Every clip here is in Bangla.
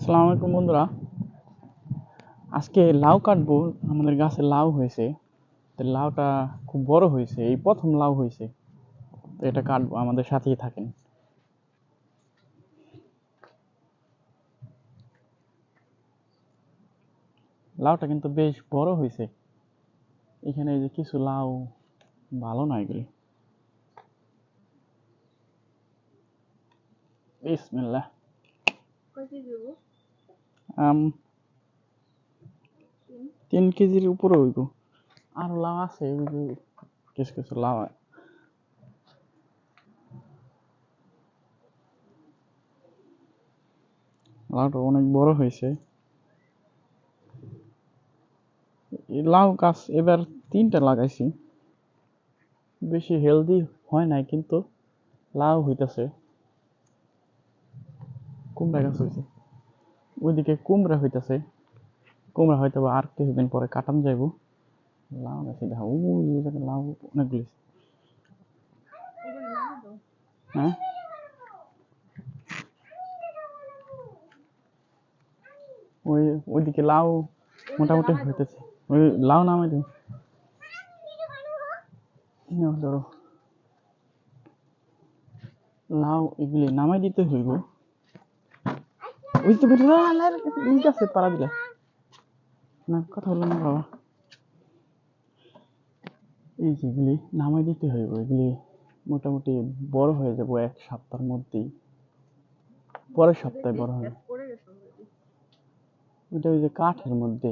আসসালামু আলাইকুম বন্ধুরা। আজকে লাউ কাটবো। আমাদের গাছে লাউ হয়েছে, তো লাউটা খুব বড় হয়েছে, এই প্রথম লাউ হয়েছে। তো এটা কাটবো, আমাদের সাথেই থাকেন। লাউটা কিন্তু বেশ বড় হয়েছে। এখানে এই যে কিছু লাউ ভালো না, এগুলি। বিসমিল্লাহ। আম 3 কেজির উপরে হইব। আর লাউ আছে, ওই যে কিছু কিছু লাউ। লাউটা অনেক বড় হয়েছে। এই লাউ গাছ এবার 3টা লাগাইছি। বেশি হেলদি হয় নাই, কিন্তু লাউ হইতাছে। কুমড়া গাছ হয়েছে, ওইদিকে কুমড়া হইতাছে। কুমড়া হয়তো বা আর কিছুদিন পরে কাটান যাইব। লাউ গাছে দেখা ওই জায়গায় লাউ অনেকগুলি। হ্যাঁ, ওই ওইদিকে লাউ মোটামুটি হইতেছে। ওই লাউ নামাই দিন, ধরো লাউ এগুলি নামাই দিতে হইব। ওই তো বেটা ঠিক আছে, পাড়া দিলে না, কথা বললো না বাবা। এই যেগুলি নামাই দিতে হইব, এগুলি মোটামুটি বড় হয়ে যাবো 1 সপ্তাহের মধ্যেই। পরের সপ্তাহে বড় হবে। ওইটা ওই যে কাঠের মধ্যে,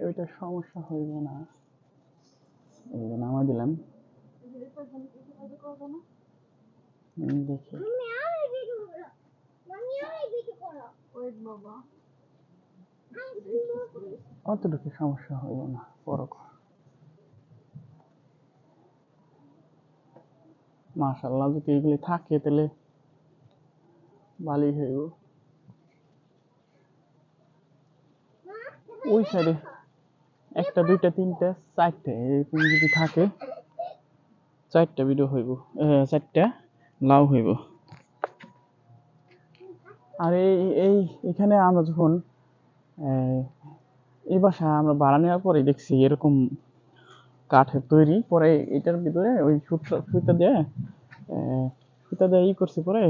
ওইটা সমস্যা হইব না। এই যে নামাই দিলাম, দেখি অতটুকু সমস্যা হইব না। বড় মাশাআল্লাহ, যদি এগুলি থাকে তাহলে ভালোই হইব। ওই সাইডে 1টা 2টা 3টা 4টা এরকম যদি থাকে, 4টা ভিডিও হইব, 4টা লাউ হইব। আর এই এই এখানে আমরা যখন এই বাসা আমরা ভাড়া নেওয়ার পরে দেখছি এরকম কাঠের তৈরি, পরে এটার ভিতরে ওই সুতা দিয়ে ই করছে, পরে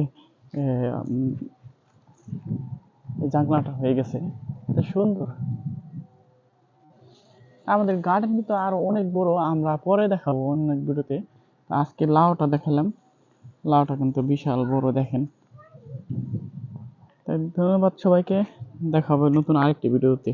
এই জানলাটা হয়ে গেছে। এটা সুন্দর। আমাদের গার্ডেন কিন্তু আরো অনেক বড়, আমরা পরে দেখাবো অনেক ভিডিওতে। আজকে লাউটা দেখালাম, লাউটা কিন্তু বিশাল বড়, দেখেন। তাই ধন্যবাদ সবাইকে, দেখা হবে নতুন আরেকটি ভিডিওতে।